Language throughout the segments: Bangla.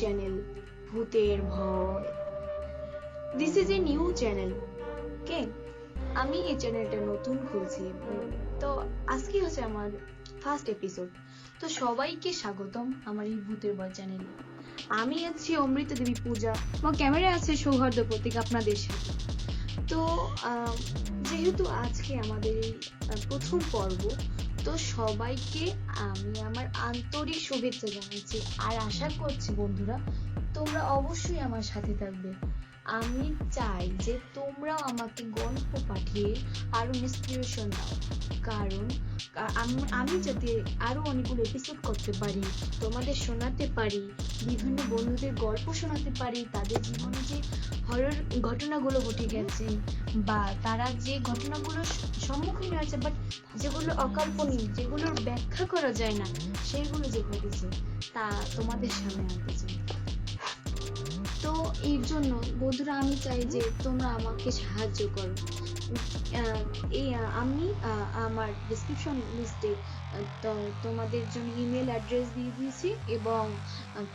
চ্যানেল ভূতের ভয়। This is a new channel. কে আমি এই চ্যানেলটা নতুন খুলছি, তো আজকে হচ্ছে আমার ফার্স্ট এপিসোড। তো সবাইকে স্বাগতম আমার এই ভূতের ভয় চ্যানেলে। আমি আছি অমৃতা দেবী পূজা, আমার ক্যামেরায় আছে সৌহার্দ্য প্রতীক আপনাদের সাথে। তো যেহেতু আজকে আমাদের এই প্রথম পর্ব, তো সবাইকে আমি আমার আন্তরিক শুভেচ্ছা জানাচ্ছি আর আশা করছি বন্ধুরা তোমরা অবশ্যই আমার সাথে থাকবে। আমি চাই যে তোমরাও আমাকে গল্প পাঠিয়ে আরো ইন্সপিরেশন দাও, কারণ আমি যাতে আরো অনেকগুলো এপিসোড করতে পারি, তোমাদের শোনাতে পারি, বিভিন্ন বন্ধুদের গল্প শোনাতে পারি, তাদের জীবনে যে হরর ঘটনাগুলো ঘটে গেছে বা তারা যে ঘটনাগুলোর সম্মুখীন হয়েছে বাট যেগুলো অকল্পনীয়, যেগুলোর ব্যাখ্যা করা যায় না, সেইগুলো যে ঘটেছে তা তোমাদের সামনে আনতে চাই। তো এর জন্য বন্ধুরা আমি চাই যে তোমরা আমাকে সাহায্য করো। আমি আমার ডিসক্রিপশন লিস্টে তোমাদের জন্য ইমেল অ্যাড্রেস দিয়ে দিয়েছি এবং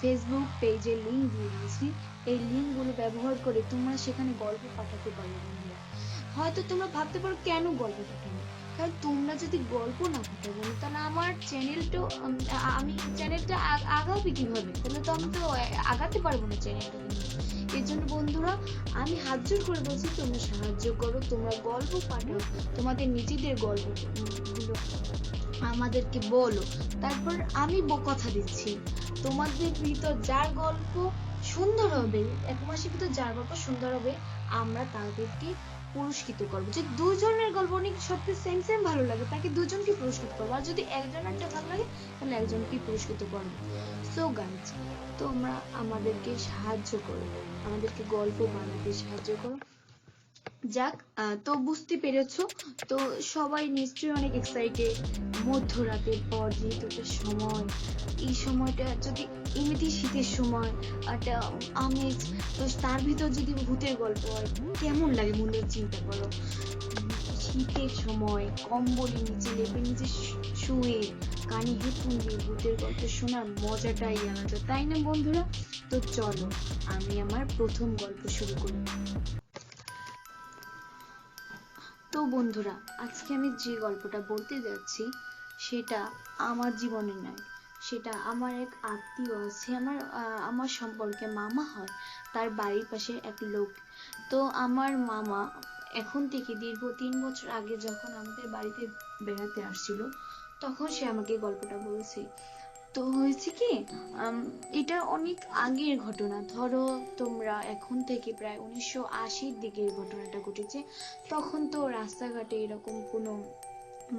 ফেসবুক পেজের লিঙ্ক দিয়ে দিয়েছি। এই লিঙ্কগুলো ব্যবহার করে তোমরা সেখানে গল্প পাঠাতে পারো বন্ধুরা। হয়তো তোমরা ভাবতে পারো কেন গল্প পাঠাবো, কারণ তোমরা যদি গল্প না পাঠাবো তাহলে আমার চ্যানেলটা আমি চ্যানেলটা আগাবে কিভাবে? তাহলে তো আমি তো আগাতে পারবো না চ্যানেলটা। এর জন্য বন্ধুরা আমি হাত জোর করে বলছি তোমরা সাহায্য করো, তোমরা গল্প পাঠাও, তোমাদের নিজেদের গল্পগুলো আমাদেরকে বলো। তারপর আমি কথা দিচ্ছি তোমাদের ভিতর যার গল্প সুন্দর হবে, এক মাসের ভিতর যার গল্প সুন্দর হবে আমরা তাদেরকে পুরস্কৃত করবো। যে দুজনের গল্প অনেক সত্যি সেম সেম ভালো লাগে তাকে দুজনকে পুরস্কৃত করবো, আর যদি একজনেরটা ভালো লাগে তাহলে একজনকে পুরস্কৃত করবো। সো গাইজ তোমরা আমাদেরকে সাহায্য করো, আমাদেরকে গল্প বানাতে সাহায্য করো। যাক, তো বুঝতে পেরেছো তো সবাই নিশ্চয়ই অনেক এক্সাইটেড। মধ্যরাতের পর যেহেতু একটা সময়, এই সময়টা যদি এমনিতে শীতের সময় একটা আমেজ, তো তার ভিতর যদি ভূতের গল্প হয় কেমন লাগে মনে চিন্তা করো। শীতের সময় কম্বলের নিচে লেপের নিচে শুয়ে কানে হেডফোন দিয়ে ভূতের গল্প শোনার মজাটাই আলাদা, তাই না বন্ধুরা? তো চলো আমি আমার প্রথম গল্প শুরু করি। তো বন্ধুরা আজকে আমি যে গল্পটা বলতে যাচ্ছি সেটা আমার জীবনের নয়, সেটা আমার এক আত্মীয় আছে, আমার সম্পর্কে মামা হয়, তার বাড়ির পাশে এক লোক। তো আমার মামা এখন থেকে দীর্ঘ 3 বছর আগে যখন আমাদের বাড়িতে বেড়াতে আসছিল তখন সে আমাকে গল্পটা বলেছে। তো হয়েছে কি, এটা অনেক আগের ঘটনা, ধরো তোমরা এখন থেকে প্রায় 1980-র দিকের ঘটনাটা ঘটেছে। তখন তো রাস্তাঘাটে এরকম কোনো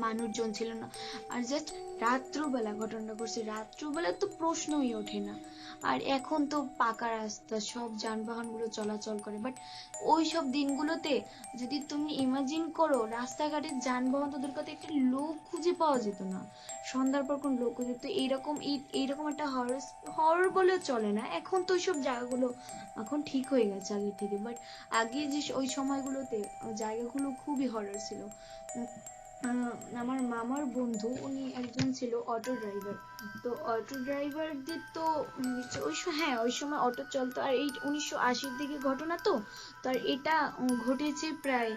মানুষজন ছিল না, আর জাস্ট রাত্রবেলা ঘটনাটা ঘটছে, রাত্রবেলা তো প্রশ্নই ওঠে না। আর এখন তো পাকা রাস্তা, সব যানবাহন গুলো চলাচল করে, বাট ওই সব দিনগুলোতে যদি তুমি ইমাজিন করো রাস্তাঘাটের যানবাহন তো দূর কথা, একটা লোক খুঁজে পাওয়া যেত না। সন্ধ্যার পর কোন লোক খুঁজে, তো এইরকম একটা হরর বলেও চলে না। এখন তো ওইসব জায়গাগুলো এখন ঠিক হয়ে গেছে আগে থেকে, বাট আগে যে ওই সময়গুলোতে জায়গাগুলো খুবই হরর ছিল। আমার মামার বন্ধু উনি একজন ছিল অটো ড্রাইভার। তো অটো ড্রাইভারদের তো ওই সময় অটো চলতো, আর এই 1980-র দিকে ঘটনা তো। আর এটা ঘটেছে প্রায়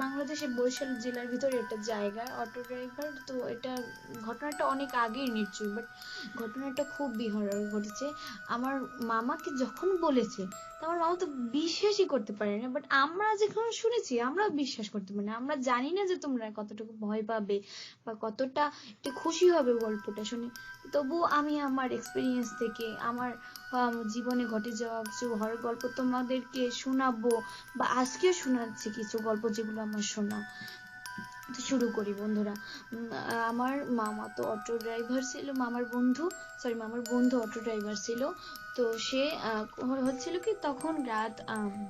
বাংলাদেশের বরিশাল জেলার ভিতরে একটা জায়গায় অটো ড্রাইভার। তো এটা ঘটনাটা অনেক আগের নিশ্চয়ই, বাট ঘটনাটা খুব বিহরর ঘটেছে। আমার মামাকে যখন বলেছে তো আমার মামা তো বিশ্বাসই করতে পারে না, বাট আমরা যখন শুনেছি আমরা বিশ্বাস করতে পারি না। আমরা জানি না যে তোমরা কতটুকু ভয় পাবে বা কতটা খুশি হবে গল্পটা শুনে, তবুও আমি আমার এক্সপিরিয়েন্স থেকে আমার জীবনে ঘটে যাওয়া কিছু হরর গল্প তোমাদেরকে শোনাবো, বা আজকেও শোনাচ্ছি কিছু গল্প যেগুলো আমার শোনা। তো শুরু করি বন্ধুরা। আমার মামা তো অটো ড্রাইভার ছিল, মামার বন্ধু অটো ড্রাইভার ছিল। তো সে হচ্ছিল কি তখন রাত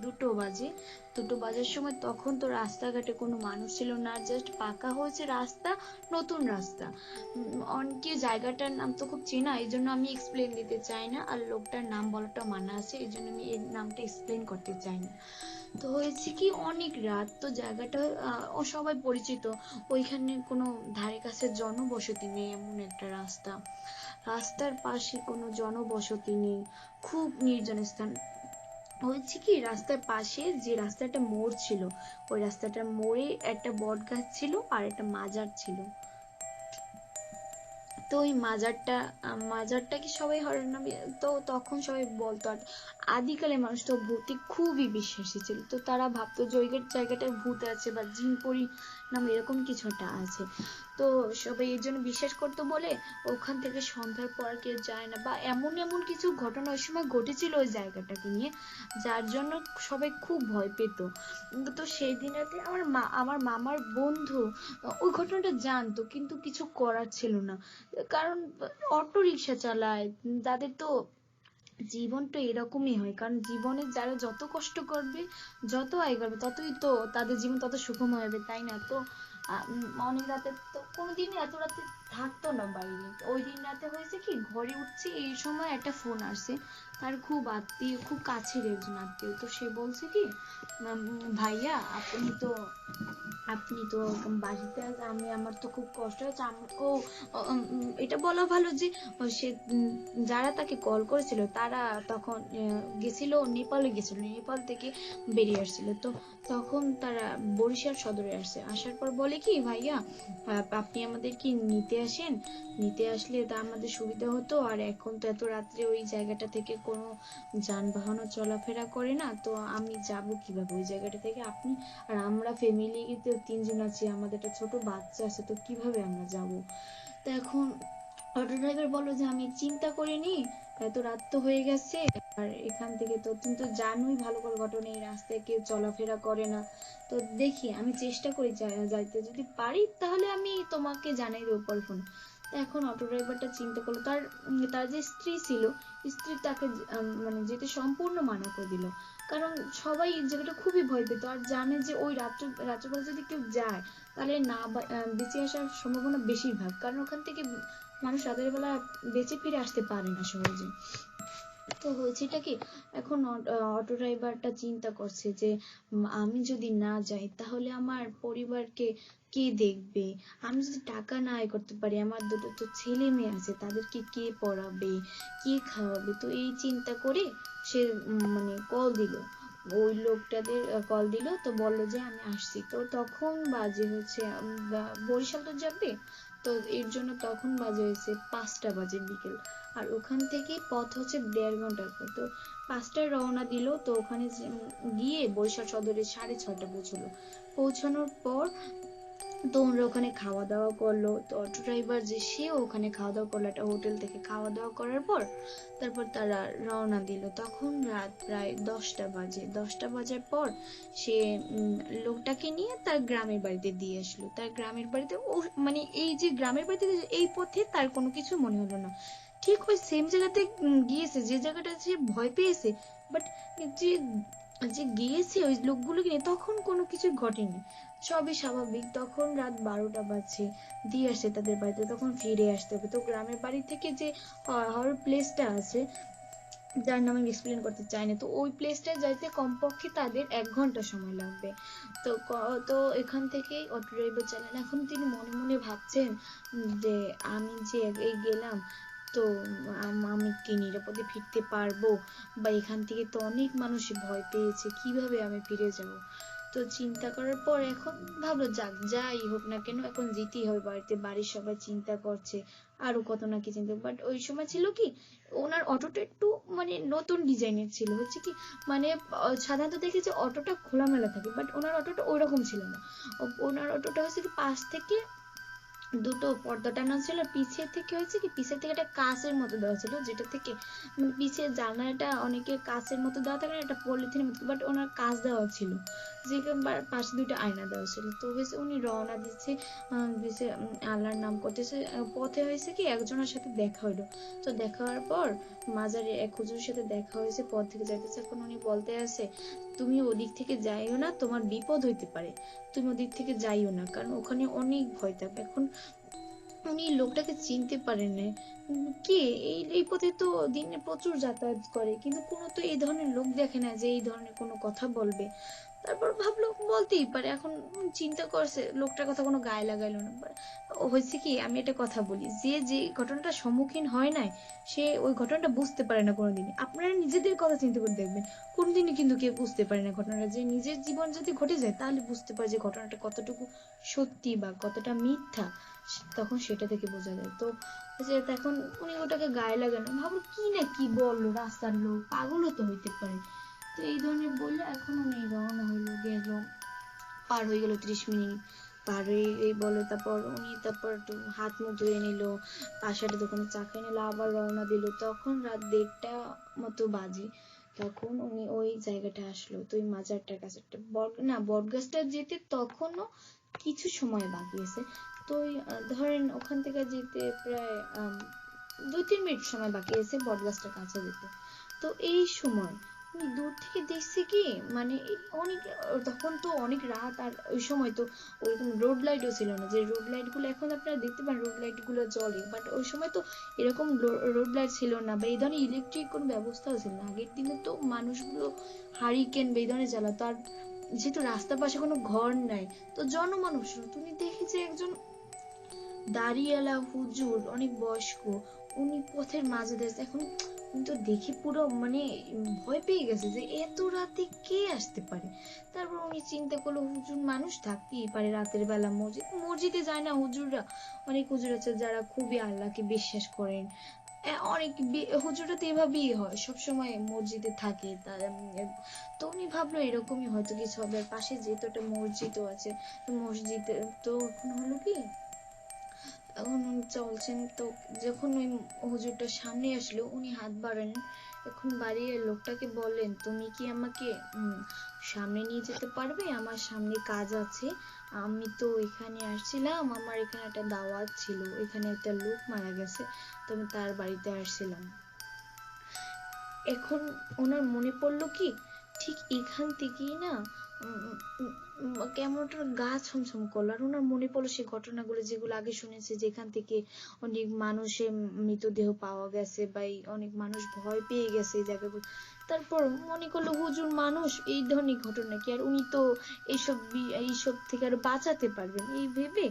2টো বাজে। 2টো বাজার সময় তখন তো রাস্তাঘাটে কোনো মানুষ ছিল না, জাস্ট পাকা হয়েছে রাস্তা, নতুন রাস্তা। অনেকে জায়গাটার নাম তো খুব চেনা, এই জন্য আমি এক্সপ্লেন দিতে চাই না, আর লোকটার নাম বলাটা মানা আছে, এই জন্য আমি এর নামটা এক্সপ্লেন করতে চাই না। তো হয়েছে কি অনেক রাত, তো জায়গাটা ও সবাই পরিচিত, ওইখানে কোনো ধারে কাছে জনবসতি নেই এমন একটা রাস্তা। রাস্তার পাশে কোনো জনবসতি নেই, খুব নির্জন স্থান। হয়েছে কি, রাস্তার পাশে যে রাস্তাটা মোড় ছিল, ওই রাস্তাটার মোড়ে একটা বট গাছ ছিল আর একটা মাজার ছিল। তো ওই মাজারটা কি সবাই হরর নামে, তো তখন সবাই বলতো। আর আদিকালে মানুষ তো ভূতে খুবই বিশ্বাসী ছিল, তো তারা ভাবতো যে ওই জায়গাটায় ভূত আছে বা জিনপরি নাম এরকম কিছু একটা আছে। তো সবাই এর জন্য বিশ্বাস করতো বলে ওখান থেকে সন্ধ্যার পর কেউ যায় না, বা এমন এমন কিছু ঘটনা ওই সময় ঘটেছিল ওই জায়গাটাকে নিয়ে, যার জন্য সবাই খুব ভয় পেত। তো সেই দিন রাতে আমার মামার বন্ধু ওই ঘটনাটা জানতো, কিন্তু কিছু করার ছিল না। কারণ অটো রিক্সা চালায়, তাদের তো জীবনটা এরকমই হয়। কারণ জীবনে যারা যত কষ্ট করবে, যত আয় করবে, ততই তো তাদের জীবন তত সুখময় হবে, তাই না? তো অনেক রাতে তো কোনোদিনই এত রাতে থাকতো না বাইরে। ওই দিন রাতে হয়েছে কি, ঘরে উঠছে এই সময় একটা ফোন আসছে, তার খুব আত্মীয়, খুব কাছের একজন আত্মীয়। তো সে বলছে কি, ভাইয়া আপনি তো বাড়িতে আছেন, আমার তো খুব কষ্ট হচ্ছে। এটা বলা ভালো যে সে যারা তাকে কল করেছিল তারা তখন গেছিল, নেপালে গেছিল, নেপাল থেকে বেরিয়ে আসছিল। তো তখন তারা বরিশাল সদরে আসছে, আসার পর বলে কি, ভাইয়া আপনি আমাদের কি নিতে আসেন, নিতে আসলে তা আমাদের সুবিধা হতো। আর এখন তো এত রাত্রে ওই জায়গাটা থেকে কোনো যানবাহনও চলাফেরা করে না, তো আমি যাব কিভাবে ওই জায়গাটা থেকে? আপনি আর আমরা ফ্যামিলি তো 3 জন আছি, আমাদের একটা ছোট বাচ্চা আছে, তো কিভাবে আমরা যাব? তো এখন অটো ড্রাইভার বললো যে আমি চিন্তা করিনি, এত রাত তো হয়ে গেছে, আর এখান থেকে তো তুমি তো জানোই ভালো করে ঘটনা, এই রাস্তায় কেউ চলাফেরা করে না। তো দেখি আমি চেষ্টা করি যাইতে, যদি পারি তাহলে আমি তোমাকে জানাই দেবো পরে ফোন। তো এখন অটো ড্রাইভারটা চিন্তা করলো, তার যে স্ত্রী ছিল, স্ত্রী তাকে মানে যেতে সম্পূর্ণ মানা করে দিল। কারণ সবাই এই জায়গাটা খুবই ভয় পেত, আর জানে যে ওই রাত্রবেলা যদি কেউ যায় তাহলে না বেঁচে আসার সম্ভাবনা বেশিরভাগ, কারণ ওখান থেকে মানুষ রাতের বেলা বেঁচে ফিরে আসতে পারে না সহজে। তো হয়েছেটা কি, এখন অটো ড্রাইভারটা চিন্তা করছে যে আমি যদি না যাই তাহলে আমার পরিবারকে কে দেখবে, আমি যদি টাকা না আয় করতে পারি, আমার দুটো তো ছেলে মেয়ে আছে, তাদেরকে কে পড়াবে, কে খাওয়াবে? তো এই চিন্তা করে সে মানে কল দিল, ওই লোকটাদের কল দিল, তো বললো যে আমি আসছি। তো তখন বাজে হচ্ছে বরিশাল তো যাবে, তো এর জন্য তখন বাজে হয়েছে 5টা বাজে বিকেল। আর ওখান থেকে পথ হচ্ছে 1.5 ঘন্টার পর। তো 5টায় রওনা দিল, তো ওখানে গিয়ে বরিশাল সদরে 6:30 পৌঁছলো। পৌঁছানোর পর তো ওরা ওখানে খাওয়া দাওয়া করলো, তো অটো ড্রাইভার যে সেও ওখানে খাওয়া দাওয়া করলো একটা হোটেল থেকে। খাওয়া দাওয়া করার পর তারপর তারা রওনা দিল। তখন রাত প্রায় 10টা বাজে। 10টা বাজার পর সে লোকটাকে নিয়ে তার গ্রামের বাড়িতে দিয়ে আসলো। তার গ্রামের বাড়িতে ও মানে এই যে গ্রামের বাড়িতে এই পথে তার কোনো কিছু মনে হলো না, ঠিক ওই সেম জায়গাতে গিয়েছে যে জায়গাটা সে ভয় পেয়েছে। বাট যে যে গিয়েছে ওই লোকগুলোকে নিয়ে, তখন কোনো কিছু ঘটেনি, সবই স্বাভাবিক। তখন রাত 12টা বাজছে, দিয়ে আসে তাদের বাড়িতে, তখন ফিরে আসতে হবে। তো গ্রামের বাড়ি থেকে যে হরর প্লেসটা আছে, যার নাম আমি এক্সপ্লেন করতে চাই না, তো ওই প্লেসটায় যাইতে কমপক্ষে তাদের 1 ঘন্টা সময় লাগবে। তো এখান থেকেই অটো ড্রাইভার চালান। এখন তিনি মনে মনে ভাবছেন যে আমি যে এই গেলাম, তো আমি কি নিরাপদে ফিরতে পারবো, বা এখান থেকে তো অনেক মানুষ ভয় পেয়েছে, কিভাবে আমি ফিরে যাব? তো চিন্তা করার পর এখন ভাবলো যাক, যাই হোক না কেন এখন যেতেই হবে বাড়িতে, বাড়ির সবাই চিন্তা করছে, আরো কত না কি চিন্তা। বাট ওই সময় ছিল কি, ওনার অটোটা একটু মানে নতুন ডিজাইনের ছিল। হচ্ছে কি, মানে সাধারণত দেখি যে অটোটা খোলামেলা থাকে, বাট ওনার অটোটা ওইরকম ছিল না। ওনার অটোটা হচ্ছে কি, পাশ থেকে দুটো পর্দা টানা ছিল, পিছের থেকে হয়েছে কি, পিছের থেকে একটা কাঁচের মতো দেওয়া ছিল, যেটা থেকে মানে পিছের জানলাটা অনেকে কাঁচের মতো দেওয়া থাকে না, একটা পলিথিনের মতো, বাট ওনার কাঁচ দেওয়া ছিল, যে পাশে দুটো আয়না দেওয়া ছিল। তো হয়েছে উনি রওনা দিচ্ছে, আল্লাহর নাম করতেছে। পথে হয়েছে কি, একজনের সাথে দেখা হলো। তো দেখা হওয়ার পর মাজারে এক হুজুরের সাথে দেখা হয়েছে, পথ থেকে যাইতেছে। এখন উনি বলতে আছে, তুমি ওদিক থেকে যাইও না, তোমার বিপদ হইতে পারে, তুমি ওদিক থেকে যাইও না, কারণ ওখানে অনেক ভয় থাকবে। এখন উনি লোকটাকে চিনতে পারেন না, কি এই পথে তো দিনে প্রচুর যাতায়াত করে, কিন্তু কোনো তো এই ধরনের লোক দেখে না যে এই ধরনের কোনো কথা বলবে। তারপর ভাবলো বলতেই পারে। এখন চিন্তা করছে, লোকটার কথা কোনো গায়ে লাগাইলো না। হয়েছে কি, আমি একটা কথা বলি, যে ঘটনাটা সম্মুখীন হয় নাই সে ওই ঘটনাটা বুঝতে পারে না কোনোদিনই। আপনারা নিজেদের কথা চিন্তা করে দেখবেন, কোনোদিনই কিন্তু কেউ বুঝতে পারে না ঘটনাটা। যে নিজের জীবন যদি ঘটে যায় তাহলে বুঝতে পারে যে ঘটনাটা কতটুকু সত্যি বা কতটা মিথ্যা, তখন সেটা থেকে বোঝা যায়। তো যে তখন উনি ওটাকে গায়ে লাগানো, ভাবলো কি না কি বললো, রাস্তার লোক পাগলও তো হইতে পারে। তো এই ধরনের বললে এখন উনি রওনা হইলো, গেল। পার হয়ে গেল 30 মিনিট, পার হয়ে এই বলে তারপর উনি তারপর একটু হাত মুখ ধুয়ে নিল, পাশে একটা দোকানে চা খেয়ে নিল, আবার রওনা দিল। তখন রাত 1:30 মতো বাজে। তখন উনি ওই জায়গাটা আসলো, তো ওই মাজারটার কাছে একটা বটগাছটা যেতে তখনও কিছু সময় বাকি আছে। তো ওই ধরেন ওখান থেকে যেতে প্রায় 2-3 মিনিট সময় বাকি আছে বটগাছটার কাছে যেতে। তো এই সময় উনি দূর থেকে দেখছে কি, মানে অনেক, তখন তো অনেক রাত, আর ওই সময় তো ওইরকম রোড লাইটও ছিল না। যে রোড লাইট গুলো এখন আপনারা দেখতে পান, রোড লাইট গুলো জ্বলে, বাট ওই সময় তো এরকম রোড লাইট ছিল না, বা এই ধরনের ইলেকট্রিক কোনো ব্যবস্থাও ছিল না। আগের দিনে তো মানুষগুলো হারিকেন বা এই ধরনের জ্বালাতো। আর যেহেতু রাস্তার পাশে কোনো ঘর নাই, তো জনমানুষ, তুমি দেখেছে একজন দাড়িওয়ালা হুজুর, অনেক বয়স্ক, উনি পথের মাঝে দাঁড়িয়ে। এখন উনি তো দেখে পুরো মানে ভয় পেয়ে গেছে যে এত রাতে কে আসতে পারে। তারপর উনি চিন্তা করলো, হুজুর মানুষ থাকতেই পারে রাতের বেলা, মসজিদে যায় না হুজুররা? অনেক হুজুর আছে যারা খুবই আল্লাহকে বিশ্বাস করেন। অনেক হুজুররা তো এভাবেই হয়, সবসময় মসজিদে থাকে। তো উনি ভাবলো এরকমই হয়তো কিছু হবে। আর পাশে যেহেতু একটা মসজিদও আছে, তো মসজিদে তো এখন হলো কি, এখন উনি চলছেন, তো যখন ওই হুজুরটার সামনে আসলো উনি হাত বাড়ালেন। এখন বাড়িয়ে লোকটাকে বললেন, তুমি কি আমাকে সামনে নিয়ে যেতে পারবে? আমার সামনে কাজ আছে, আমি তো এখানে আসছিলাম, আমার এখানে একটা দাওয়াত ছিল, এখানে একটা লোক মারা গেছে, তো আমি তার বাড়িতে আসছিলাম। এখন ওনার মনে পড়লো কি, ঠিক এখান থেকেই না কেমন একটা গা ছমছম করলো। আর ওনার মনে পড়লো সে ঘটনাগুলো যেগুলো আগে শুনেছে, যেখান থেকে অনেক মানুষের মৃতদেহ পাওয়া গেছে, বা অনেক মানুষ ভয় পেয়ে গেছে এই জায়গাগুলো। তারপর মনে করলো হুজুর মানুষ, এই ধরনের ঘটনা কি, আর উনি তো এইসব থেকে আরো বাঁচাতে পারবেন এই ভেবে,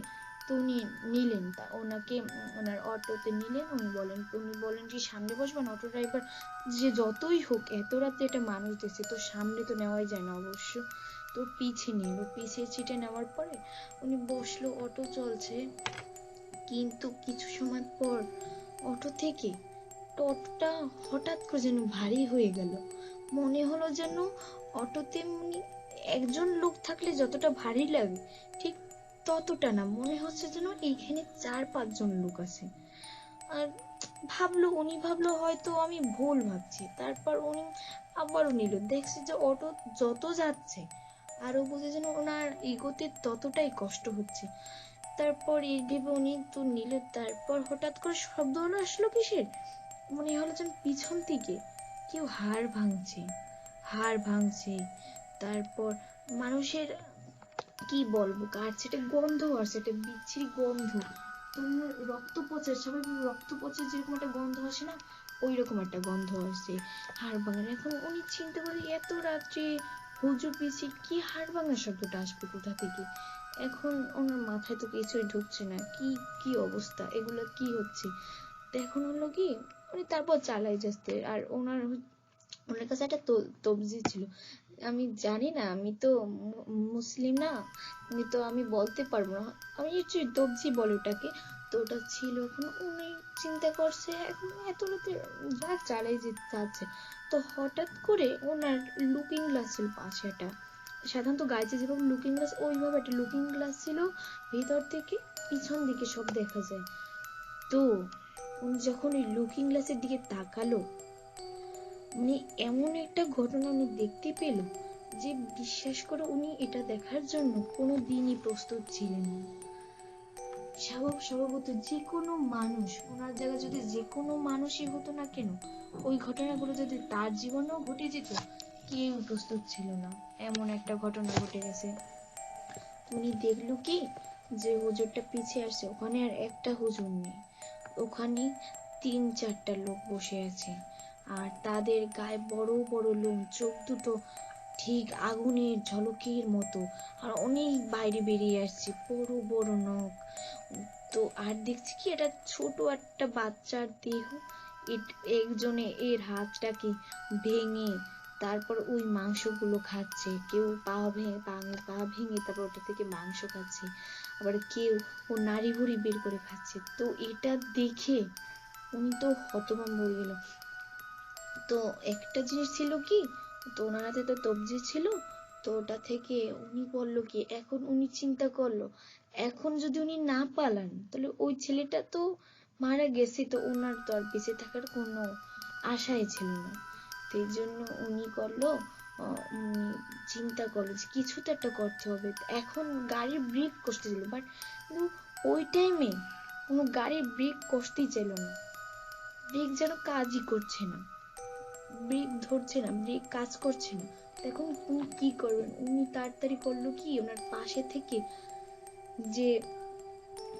তো উনি নিলেন, ওনাকে ওনার অটোতে নিলেন। উনি বলেন যে সামনে বসবেন। অটো ড্রাইভার যে যতই হোক এত রাতে একটা মানুষ দেখছে, তো সামনে তো নেওয়াই যায় না অবশ্য, তো পিছে নিল। পিছে সিটে নেওয়ার পরে উনি বসলো, অটো চলছে। কিন্তু কিছু সময় পর অটো থেকে অটোটা হঠাৎ করে যেন ভারী হয়ে গেল। মনে হলো যেন অটোতে একজন লোক থাকলে যতটা ভারী লাগে ঠিক ততটা না, মনে হচ্ছে যেন এইখানে 4-5 জন লোক আছে। আর উনি ভাবলো হয়তো আমি ভুল ভাবছি। তারপর উনি আবারও নিল, দেখছে যে অটো যত যাচ্ছে আরো বুঝে যেন ওনার এগোতে ততটাই কষ্ট হচ্ছে। তারপর এই ভেবে উনি তো নিল। তারপর হঠাৎ করে শব্দ হলো, আসলো কিসের, মনে হলো যেন পিছন থেকে কেউ হাড় ভাঙছে। তারপর মানুষের কি বলবো, কাটছে, একটা গন্ধ আসছে, একটা বিচ্ছিরি গন্ধ। তোমার রক্ত পচে, সবাই রক্ত পচে যেরকম একটা গন্ধ আসে না, ওই রকম একটা গন্ধ আসছে হাড় ভাঙার। এখন উনি চিন্তা করে এত রাত্রে হুজুর পিছিয়ে কি হাড় ভাঙার শব্দটা আসবে কোথা থেকে। এখন ওনার মাথায় তো কিছুই ঢুকছে না, কি অবস্থা, এগুলো কি হচ্ছে। তো এখন হলো কি, উনি তারপর চালাই যাচ্ছে। আর ওনার কাছে একটা তবজি ছিল। আমি জানি না, আমি তো মুসলিম না, তো আমি বলতে পারবো না, আমি নিশ্চয়ই তবজি বলে ওটাকে। তো ওটা ছিল। এখন উনি চিন্তা করছে এখন এত রাতে যা চালাই যেতে চাচ্ছে। তো হঠাৎ করে ওনার লুকিং গ্লাস ছিল পাশে একটা, সাধারণত গাড়িতে যেভাবে লুকিং গ্লাস, ওইভাবে একটা লুকিং গ্লাস ছিল, ভিতর থেকে পিছন দিকে সব দেখা যায়। তো উনি যখন ওই লুকিং গ্লাসের দিকে তাকালো, মানে এমন একটা ঘটনা উনি দেখতে পেল যে বিশ্বাস করে উনি এটা দেখার জন্য কোনো দিনই প্রস্তুত ছিলেন না। স্বভাবত যে কোনো মানুষ, ওনার জায়গায় যদি যে কোনো মানুষই হতো না কেন, ওই ঘটনাগুলো যদি তার জীবনেও ঘটে যেত, কেউ প্রস্তুত ছিল না। এমন একটা ঘটনা ঘটে গেছে। উনি দেখলো কি, যে হুজুরটা পিছিয়ে আসছে ওখানে আর একটা হুজুর নেই। ওখানে 3-4টা লোক বসে আছে, আর তাদের গায়ে বড় বড় লোম, চোখ দুটো ঠিক আগুনের ঝলকের মতো, আর অনেক বাইরে বেরিয়ে আসছে, বড় বড় নখ। তো আর দেখছি কি এটা ছোট একটা বাচ্চার দেহ, একজনে এর হাতটাকে ভেঙে তারপর ওই মাংসগুলো খাচ্ছে, কেউ পা ভেঙে তারপর ওটা থেকে মাংস খাচ্ছে, আবার কেউ ও নাড়ি ভুড়ি বের করে খাচ্ছে। তো এটা দেখে উনি তো হতভম্ব হয়ে গেল। তো একটা জিনিস ছিল কি, তো ওনার হাতে তো তবজি ছিল, তো ওটা থেকে উনি বলল কি, এখন উনি চিন্তা করলো এখন যদি উনি না পালান তাহলে ওই ছেলেটা তো মারা গেছে, তো ওনার তো আর বেঁচে থাকার কোনো আশাই ছিল না। তো এই জন্য উনি করলো, উনি চিন্তা করলো যে কিছু তো একটা করতে হবে। এখন গাড়ির ব্রেক কষতে ছিল, বাট কিন্তু ওই টাইমে কোনো গাড়ির ব্রেক কষতেই চাইল না, ব্রেক যেন কাজই করছে না, ব্রেক ধরছে না, ব্রেক কাজ করছে না। এখন উনি কি করবেন, উনি তাড়াতাড়ি করলো কি, ওনার পাশে থেকে যে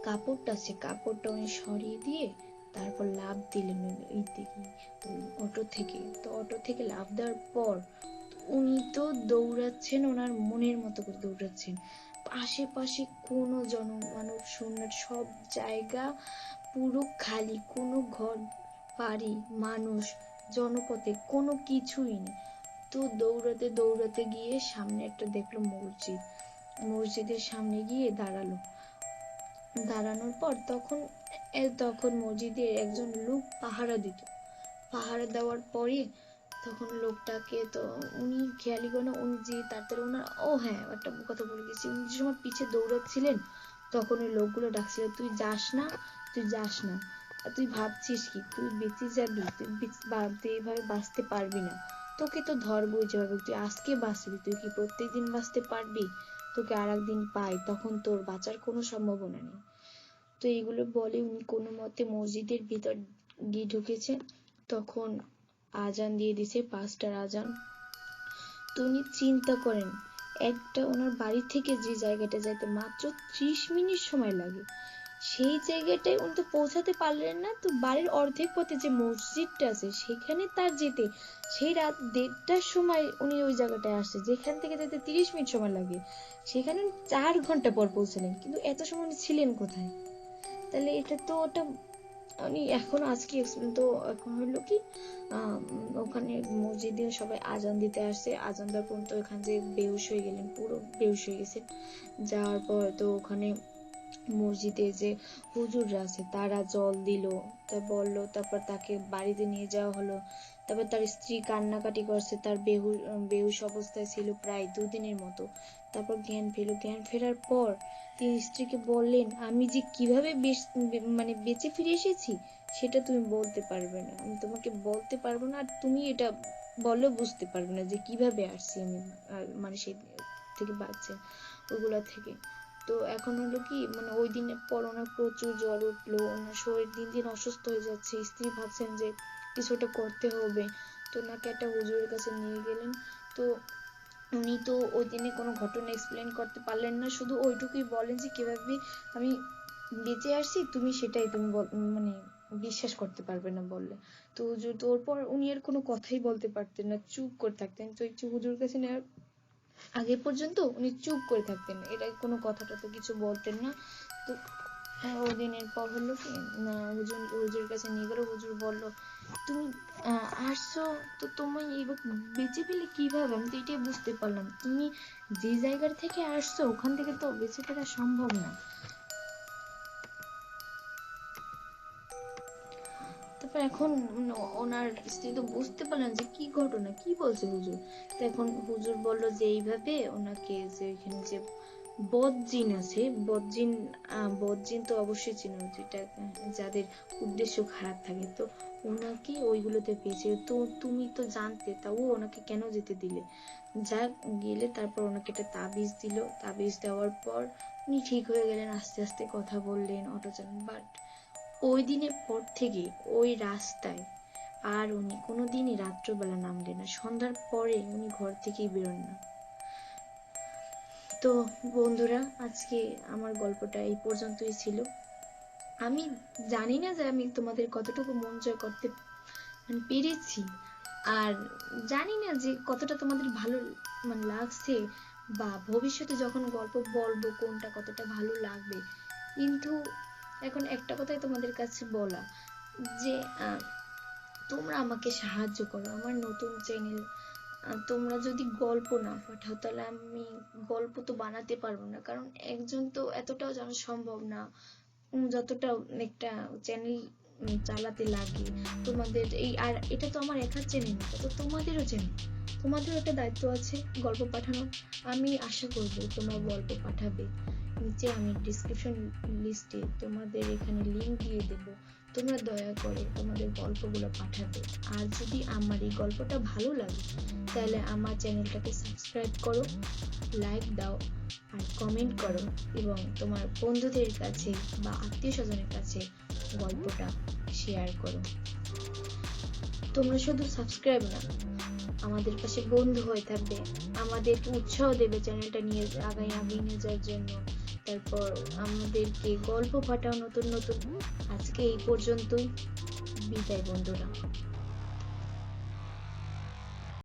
কাপড়টা আছে কাপড়টা উনি সরিয়ে দিয়ে তারপর লাফ দিলেন ওই দিকে অটো থেকে। তো অটো থেকে লাফ দেওয়ার পর উনি তো দৌড়াচ্ছেন, ওনার মনের মতো করে দৌড়াচ্ছেন, আশেপাশে কোনো জনমানব শূন্য, সব জায়গা পুরো খালি, কোনো ঘর বাড়ি মানুষ জনপথে কোনো কিছুই নেই। তো দৌড়াতে দৌড়াতে গিয়ে সামনে একটা দেখলো মসজিদ, মসজিদের সামনে গিয়ে দাঁড়ালো। দাঁড়ানোর পর তখন মসজিদে একজন লোক পাহারা দিত, পাহারা দেওয়ার পরে তখন লোকটাকে তো উনি খেয়ালি করে না, উনি যে তাড়াতাড়ি ওনার, ও হ্যাঁ একটা কথা বলে গেছি, উনি যে সময় পিছে দৌড়াচ্ছিলেন তখন ওই লোকগুলো ডাকছিল, তুই যাস না, তুই যাস না, তুই ভাবছিস কি তুই বেঁচে যাবি, তুই এইভাবে বাঁচতে পারবি না, তোকে তো ধরবই যেভাবে, তুই আজকে বাঁচবি, তুই কি প্রত্যেকদিন বাঁচতে পারবি, তোকে আর একদিন পাই তখন তোর বাঁচার কোনো সম্ভাবনা নেই। তো এইগুলো বলে উনি কোনো মতে মসজিদের ভিতর গিয়ে ঢুকেছে। তখন আজান দিয়ে দিছে, 5টার আজান। তো উনি চিন্তা করেন, একটা ওনার বাড়ি থেকে যে জায়গাটা যাইতে মাত্র 30 মিনিট সময় লাগে, সেই জায়গাটায় উনি তো পৌঁছাতে পারলেন না। তো বাড়ির অর্ধেক পথে যে মসজিদটা আছে সেখানে তার যেতে সেই রাত 1:30টার সময় উনি ওই জায়গাটায় আসছে, যেখান থেকে যেতে 30 মিনিট সময় লাগে, সেখানে 4 ঘন্টা পর পৌঁছালেন। কিন্তু এত সময় উনি ছিলেন কোথায়? তাহলে এটা তো ওটা উনি এখন আজকে তো এখন হলো কি, ওখানে মসজিদে সবাই আজান দিতে আসছে, আজান দেওয়ার পর তো ওখান যে বেহুশ হয়ে গেলেন, পুরো বেহুশ হয়ে গেছে। যাওয়ার পর তো ওখানে মসজিদে যে হুজুররা আছে তারা জল দিল, তা বললো, তারপর তাকে বাড়িতে নিয়ে যাওয়া হলো। তারপর তার স্ত্রী কান্নাকাটি করছে, তার বেহুশ অবস্থায় ছিল প্রায় 2 দিনের মতো। তারপর জ্ঞান ফেরল, জ্ঞান ফেরার পর তিনি স্ত্রীকে বললেন, আমি যে কিভাবে মানে বেঁচে ফিরে এসেছি সেটা তুমি বলতে পারবে না, আমি তোমাকে বলতে পারবো না, আর তুমি এটা বলো বুঝতে পারবে না যে কিভাবে আসছি আমি, মানে সেই থেকে বাঁচছে ওগুলা থেকে। তো এখন হলো কি, মানে ওই দিনের পর ওনার প্রচুর জ্বর উঠলো, ওনার শরীর দিন দিন অসুস্থ হয়ে যাচ্ছে, স্ত্রী ভাবছেন যে কিছুটা করতে হবে। তো ওনাকে একটা হুজুরের কাছে নিয়ে গেলেন। তো উনি তো ওই দিনে কোনো ঘটনা এক্সপ্লেন করতে পারলেন না, শুধু ওইটুকুই বলেন যে কিভাবে আমি বেঁচে আসছি তুমি সেটাই তুমি মানে বিশ্বাস করতে পারবে না বললে। তো হুজুর তো ওর পর উনি আর কোনো কথাই বলতে পারতেন না, চুপ করে থাকতেন। তো একটু হুজুর কাছে নেওয়ার আগে পর্যন্ত উনি চুপ করে থাকতেন, এটা কোনো কথাটা তো কিছু বলতেন না। তো ওই দিনের পর হলো কি, হুজুরের কাছে নিয়ে গেল, হুজুর বলল, তুমি আসছো তো তুমি বেঁচে ফেলে কিভাবে, আমি তো এটাই বুঝতে পারলাম, তুমি যে জায়গা থেকে আসছো ওখান থেকে তো বেঁচে ফেরা সম্ভব না। তারপর এখন ওনার স্ত্রী তো বুঝতে পারলেন যে কি ঘটনা, কি বলছে হুজুর। তো এখন হুজুর বলল যে এইভাবে ওনাকে, যে এখানে যে বদজিন আছে, বদজিন তো অবশ্যই চিনো, যেটা যাদের উদ্দেশ্য খারাপ থাকে, তো ওনাকে ওইগুলোতে পেয়েছে। তো তুমি তো জানতে, তাও ওনাকে কেন যেতে দিলে? যা গেলে তারপর ওনাকে একটা তাবিজ দিল, তাবিজ দেওয়ার পর উনি ঠিক হয়ে গেলেন, আস্তে আস্তে কথা বললেন, অটো চালান। বাট ওই দিনের পর থেকে ওই রাস্তায় আর উনি কোনোদিনই রাত্রবেলা নামলেন না, সন্ধ্যার পরে উনি ঘর থেকেই বেরোন না। তো বন্ধুরা, আজকে আমার গল্পটা এই পর্যন্তই ছিল। আমি জানি না যে আমি তোমাদের কতটুকু মন জয় করতে পেরেছি, আর জানি না যে কতটা তোমাদের ভালো লাগছে, বা ভবিষ্যতে যখন গল্প বলবো কোনটা কতটা ভালো লাগবে। কিন্তু এখন একটা কথাই তোমাদের কাছে বলা, যে তোমরা আমাকে সাহায্য করো আমার নতুন চ্যানেল। তোমরা যদি গল্প না পাঠাও তাহলে আমি গল্প তো বানাতে পারবো না, কারণ একজন তো এতটাও জানা সম্ভব না যতটা একটা চ্যানেল চালাতে লাগে। তোমাদের এই, আর এটা তো আমার একার চ্যানেল না, তো তোমাদেরও চ্যানেল, তোমাদেরও একটা দায়িত্ব আছে গল্প পাঠানোর। আমি আশা করব তোমরা গল্প পাঠাবে। নিচে আমি ডিসক্রিপশন লিস্টে তোমাদের এখানে লিংক দিয়ে দেব, তোমরা দয়া করে তোমাদের গল্পগুলো পাঠাবে। আর যদি আমার এই গল্পটা ভালো লাগে তাহলে আমার চ্যানেলটাকে সাবস্ক্রাইব করো, লাইক দাও, আর কমেন্ট করো, এবং তোমার বন্ধুদের কাছে বা আত্মীয় স্বজনের কাছে গল্পটা শেয়ার করো। তোমরা শুধু সাবস্ক্রাইব না, আমাদের পাশে বন্ধু হয়ে থাকবে, আমাদেরকে উৎসাহ দেবে চ্যানেলটা নিয়ে আগিয়ে নিয়ে যাওয়ার জন্য। তারপর আমাদেরকে গল্প পাঠাও নতুন নতুন। আজকে এই পর্যন্তই, বিদায় বন্ধুরা।